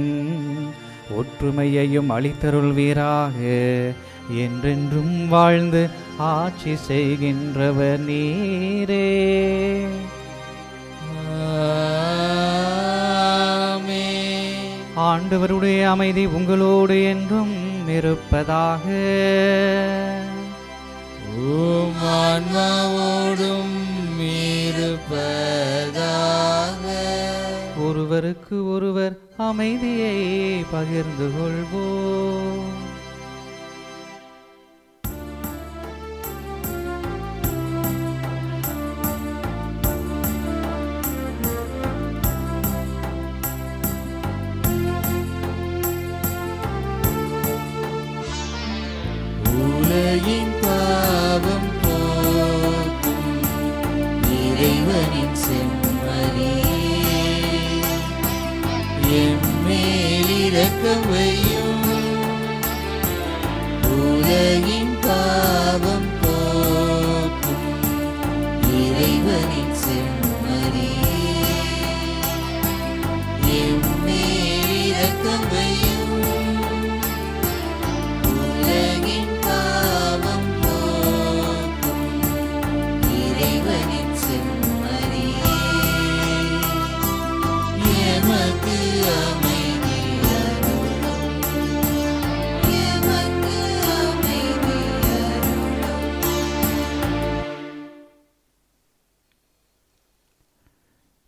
ஒற்றுமையையும் அளித்தருள்வீராக. என்றென்றும் வாழ்ந்து ஆட்சி செய்கின்றவர் நீரே. ஆண்டவருடைய அமைதி உங்களோடு என்றும் இருப்பதாக. உம் ஆன்மாவோடும் இருப்பதாக. ஒருவருக்கு ஒருவர் அமைதியை பகிர்ந்து கொள்வோம்.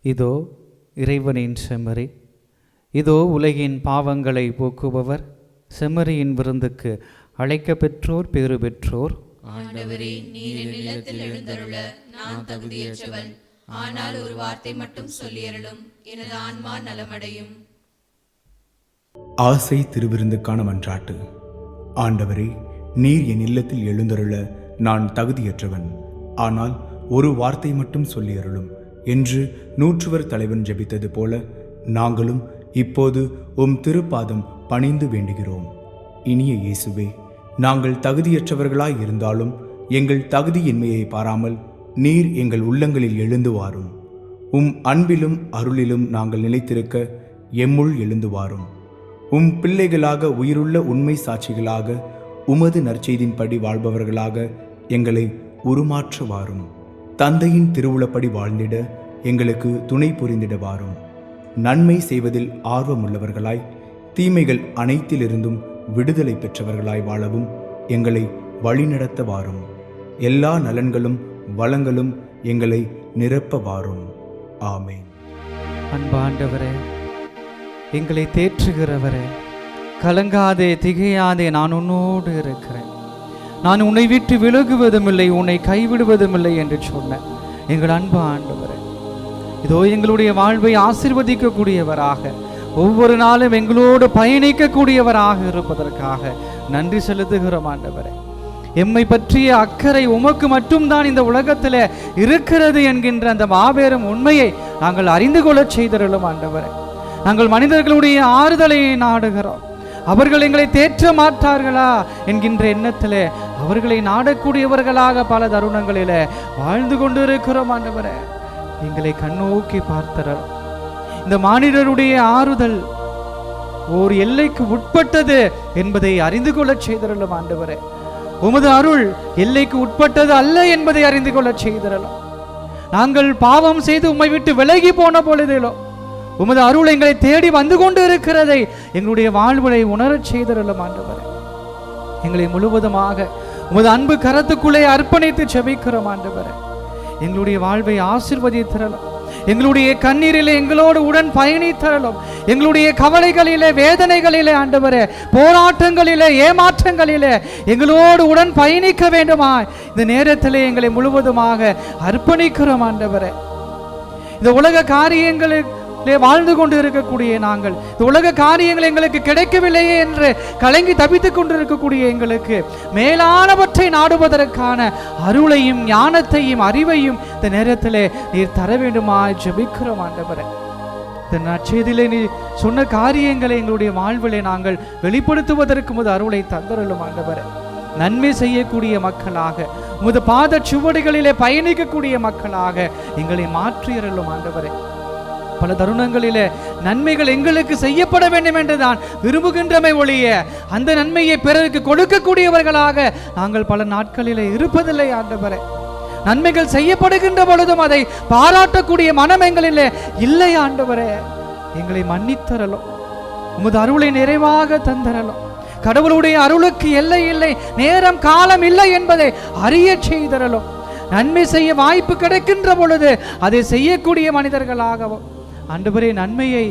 இதோ இறைவனின் செம்மறி, இதோ உலகின் பாவங்களை போக்குபவர். செம்மறியின் விருந்துக்கு அழைக்க பெற்றோர் பேறு பெற்றோர். ஆண்டவரே, நீர் என் இல்லத்தில் எழுந்தருள நான் தகுதியற்றவன். ஆனால் ஒரு வார்த்தை மட்டும் சொல்லியருளும், எனது ஆன்மா நலமடையும். ஆசை திருவிருந்துக்கான மன்றாட்டு. ஆண்டவரே, நீர் என் இல்லத்தில் எழுந்தருள நான் தகுதியற்றவன். ஆனால் ஒரு வார்த்தை மட்டும் சொல்லியருளும் என்று நூற்றுவர் தலைவன் ஜெபித்தது போல நாங்களும் இப்போது உம் திருப்பாதம் பணிந்து வேண்டுகிறோம். இனிய இயேசுவே, நாங்கள் தகுதியற்றவர்களாய் இருந்தாலும் எங்கள் தகுதியின்மையை பாராமல் நீர் எங்கள் உள்ளங்களில் எழுந்து வாரும். உம் அன்பிலும் அருளிலும் நாங்கள் நிலைத்திருக்க எம்முள் எழுந்து வாரும். உம் பிள்ளைகளாக, உயிருள்ள உண்மை சாட்சிகளாக, உமது நற்செய்தின்படி வாழ்பவர்களாக எங்களை உருமாற்ற வாரும். தந்தையின் திருவுளப்படி வாழ்ந்திட எங்களுக்கு துணை புரிந்திட வாரும். நன்மை செய்வதில் ஆர்வமுள்ளவர்களாய், தீமைகள் அனைத்திலிருந்தும் விடுதலை பெற்றவர்களாய் வாழவும் எங்களை வழிநடத்த வாரும். எல்லா நலன்களும் வளங்களும் எங்களை நிரப்ப வாரும். ஆமேன். அன்பாண்டவரே, எங்களை தேற்றுகிறவரே, கலங்காதே திகையாதே, நான் உன்னோடு இருக்கிறேன், நான் உன்னை விட்டு விலகுவதும் இல்லை, உன்னை கைவிடுவதும் இல்லை என்று சொன்ன எங்கள் அன்பு ஆண்டவரே, இதோ எங்களுடைய வாழ்வை ஆசீர்வதிக்கக்கூடியவராக, ஒவ்வொரு நாளும் எங்களோடு பயணிக்கக்கூடியவராக இருப்பதற்காக நன்றி செலுத்துகிறோம் ஆண்டவரே. எம்மை பற்றிய அக்கறை உமக்கு மட்டும்தான் இந்த உலகத்தில் இருக்கிறது என்கின்ற அந்த மாபெரும் உண்மையை நாங்கள் அறிந்து கொள்ள செய்தருளும் ஆண்டவரே. நாங்கள் மனிதர்களுடைய ஆறுதலை நாடுகிறோம். அவர்கள் எங்களை தேற்ற மாட்டார்களா என்கின்ற எண்ணத்திலே அவர்களை நாடக்கூடியவர்களாக பல தருணங்களிலே வாழ்ந்து கொண்டு இருக்கிறோம் ஆண்டவரே. எங்களை கண்ணோக்கி பார்த்தரலாம். இந்த மானிடருடைய ஆறுதல் ஓர் எல்லைக்கு உட்பட்டது என்பதை அறிந்து கொள்ள செய்தருளும் ஆண்டவரே. உமது அருள் எல்லைக்கு உட்பட்டது அல்ல என்பதை அறிந்து கொள்ள செய்தரலாம். நாங்கள் பாவம் செய்து உம்மை விட்டு விலகி போன பொழுதிலோ உமது அருள் எங்களை தேடி வந்து கொண்டு இருக்கிறதை எங்களுடைய வாழ்வுகளை உணரச் செய்தரலாம் ஆண்டவரே. எங்களை முழுவதுமாக உமது அன்பு கரத்துக்குள்ளே அர்ப்பணித்து செபிக்கிறோம் ஆண்டவரே. எங்களுடைய வாழ்வை ஆசீர்வதித்தரலாம். எங்களுடைய கண்ணீரிலே எங்களோடு உடன் பயணித்தரலும். எங்களுடைய கவலைகளிலே, வேதனைகளிலே ஆண்டவரே, போராட்டங்களிலே, ஏமாற்றங்களிலே எங்களோடு உடன் பயணிக்க வேண்டுமா இந்த நேரத்திலே எங்களை முழுவதுமாக அர்ப்பணிக்கிறோம் ஆண்டவரே. இந்த உலக காரியங்களில் வாழ்ந்து கொண்டு இருக்கக்கூடிய நாங்கள், இந்த உலக காரியங்கள் எங்களுக்கு கிடைக்கவில்லையே என்று கலங்கி தவித்துக் கொண்டிருக்கக்கூடிய எங்களுக்கு மேலானவற்றை நாடுவதற்கான அருளையும் ஞானத்தையும் அறிவையும் இந்த நேரத்திலே நீர் தர வேண்டுமா ஜெபிக்கிறோம் ஆண்டவரே. இந்த நற்செய்தியிலே நீ சொன்ன காரியங்களை எங்களுடைய வாழ்விலே நாங்கள் வெளிப்படுத்துவதற்கு உமது அருளை தந்தருளும் ஆண்டவரே. நன்மை செய்யக்கூடிய மக்களாக, உமது பாத சுவடுகளிலே பயணிக்கக்கூடிய மக்களாக எங்களை மாற்றியருளும் ஆண்டவரே. பல தருணங்களிலே நன்மைகள் எங்களுக்கு செய்யப்பட வேண்டும் என்றுதான் விரும்புகின்றமை ஒழிய அந்த நன்மையை பிறருக்கு கொடுக்கக்கூடியவர்களாக நாங்கள் பல நாட்களிலே இருப்பதில்லை ஆண்டவரே. நன்மைகள் செய்யப்படுகின்ற பொழுதும் அதை பாராட்டக்கூடிய மனம் எங்களிலே இல்லை ஆண்டவரே. எங்களை மன்னித்தரலும், உமது அருளை நிறைவாக தந்தரலும். கடவுளுடைய அருளுக்கு எல்லை இல்லை, நேரம் காலம் இல்லை என்பதை அறிய செய்தரலும். நன்மை செய்ய வாய்ப்பு கிடைக்கின்ற பொழுது அதை செய்யக்கூடிய மனிதர்களாகவும் ஆண்டவரே, நன்மையை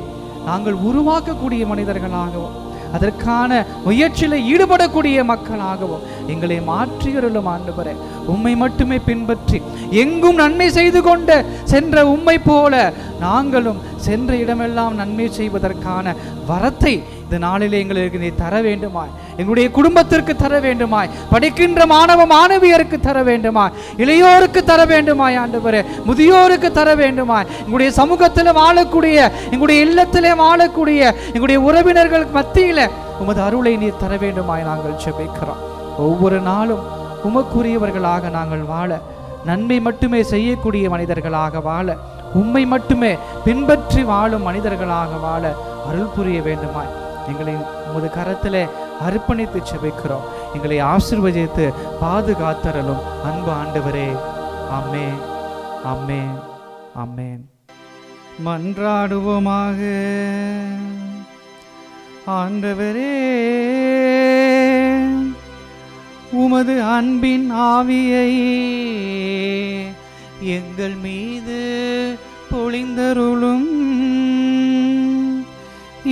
நாங்கள் உருவாக்கக்கூடிய மனிதர்களாகவும் அதற்கான முயற்சியில் ஈடுபடக்கூடிய மக்களாகவும் எங்களை மாற்றியருளும் ஆண்டவரே. உம்மை மட்டுமே பின்பற்றி எங்கும் நன்மை செய்து கொண்டு சென்ற உம்மை போல நாங்களும் சென்ற இடமெல்லாம் நன்மை செய்வதற்கான வரத்தை இந்த நாளிலே எங்களுக்கு நீ தர வேண்டுமாய், எங்களுடைய குடும்பத்திற்கு தர வேண்டுமாய், படிக்கின்ற மாணவ மாணவியருக்கு தர வேண்டுமாய், இளையோருக்கு தர வேண்டுமாய் ஆண்டவரே, முதியோருக்கு தர வேண்டுமாய், எங்களுடைய சமூகத்தில் வாழக்கூடிய, எங்களுடைய இல்லத்திலே வாழக்கூடிய எங்களுடைய உறவினர்கள் மத்தியில் உமது அருளை நீர் தர வேண்டுமாய் நாங்கள் ஜெபிக்கிறோம். ஒவ்வொரு நாளும் உமக்குரியவர்களாக நாங்கள் வாழ, நன்மை மட்டுமே செய்யக்கூடிய மனிதர்களாக வாழ, உம்மை மட்டுமே பின்பற்றி வாழும் மனிதர்களாக வாழ அருள் புரிய வேண்டுமாய் எங்களை உமது கரத்திலே அர்ப்பணித்து செபிக்கிறோம். எங்களை ஆசீர்வதித்து பாதுகாத்தரலும் அன்பு ஆண்டவரே. ஆமென், ஆமென், ஆமென். மன்றாடுவோமாக. ஆண்டவரே, உமது அன்பின் ஆவியை எங்கள் மீது பொழிந்தருளும்.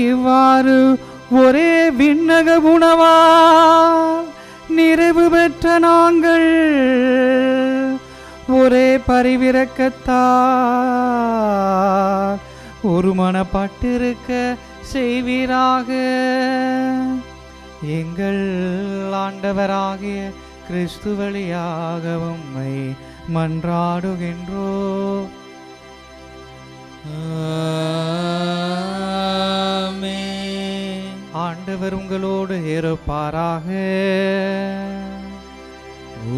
இவ்வாறு ஒரே விண்ணக உணவால் நிறைவு பெற்ற நாங்கள் ஒரே பரிவிரக்கத்தால் ஒருமனப்பட்டிருக்க செய்வீராக. எங்கள் ஆண்டவராகிய கிறிஸ்து வழியாக உம்மை மன்றாடுகின்றோம். ஆமென். ஆண்டவர் உங்களோடு இருப்பாராக.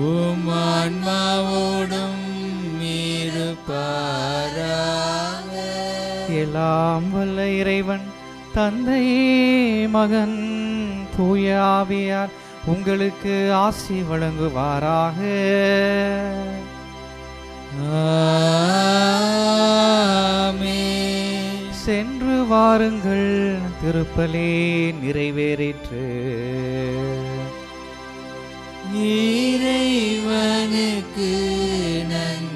உம் ஆன்மாவோடும் இருப்பாராக. எல்லாம் வல்ல இறைவன் தந்தை மகன் தூய ஆவியார் உங்களுக்கு ஆசி வழங்குவாராக. ஆமென். சென்று வாருங்கள், திருப்பலி நிறைவேறிற்று. இறைவனுக்கு நன்றி.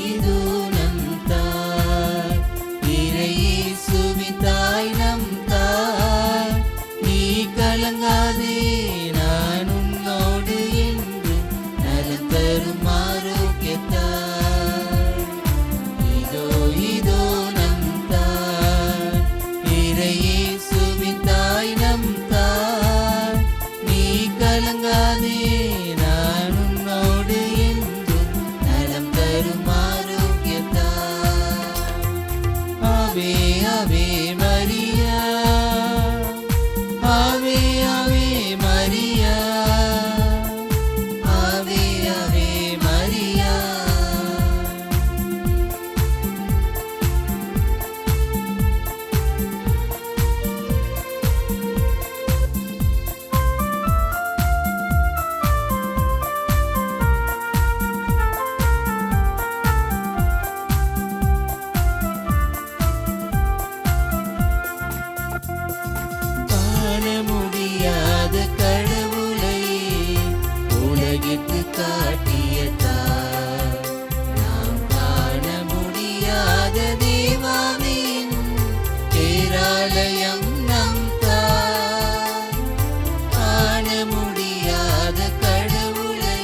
இதோ நம் தாய், இறை இயேசுவின் தாய் நம் தாய். நீ கலங்காதே, நான் உன்னோடு என்று நலம் தரும் ஆரோக்கியத்தாய். இதோ நம் தாய், இறை இயேசுவின் தாய் நம் தாய். நீ கலங்காதே, நான் உன்னோடு என்று நலம் தரும் ஆரோக்கியத்தாய். ஆவே ஆவே மரியா, ஆவே ஆவே மரியா, ஆவே ஆவே மரியா. காண முடியாத கடவுளை உலகிற்கு காட்டிய தாய், நாம் காண முடியாத தேவாவின் பேராலயம் நம் தாய். காண முடியாத கடவுளை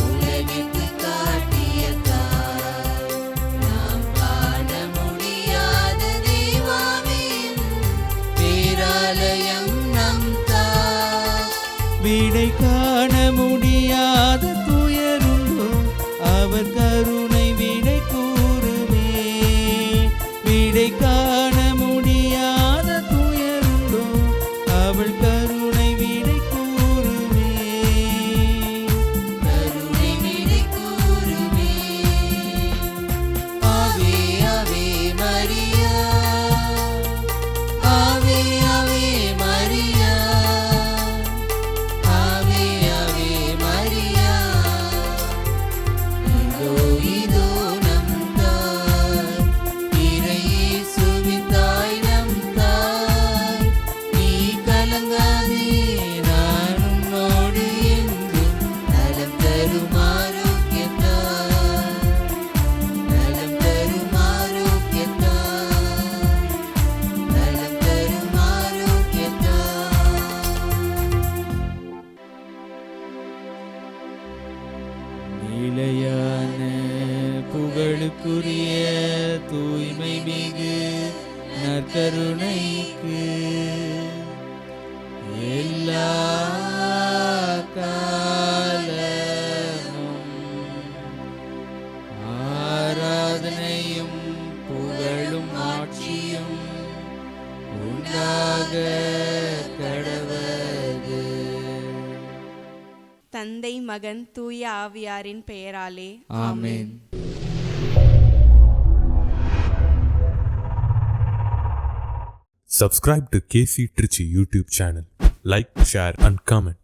உலகிற்கு காட்டிய தாய், நாம் காண முடியாத தேவாவின் பேராலயம் நம் தாய். விடை காண முடியாத துயருண்டோ, அவர் கருணை விடை கூறுமே. விடை காண முடியாத துயருண்டோ, அவள் கருணை விடை கூறுமே. கருணை விடை கூறுமே. ஆவே ஆவே மரியா, ஆவே ஆவே மரியா, ஆவே ஆவே மரியா. இதோ நம் தாய், இறை இயேசுவின் தாய் நம் தாய். நீ கலங்காதே, நான் உன்னோடு என்றும் நலம் தரும் ஆரோக்கியத்தாய். நலம் தரும் ஆரோக்கியத்தாய். நலம் தரும் ஆரோக்கியத்தாய். நிலையான புகழுக்குரிய தூய்மை மிகு நற்கருணைக்கு எல்லா காலமும் ஆராதனையும் புகழும் ஆட்சியும் உண்டாக கடவது. தந்தை மகன் தூய ஆவியாரின் பெயராலே ஆமென். Subscribe to KC Trichy YouTube channel. Like, share and comment.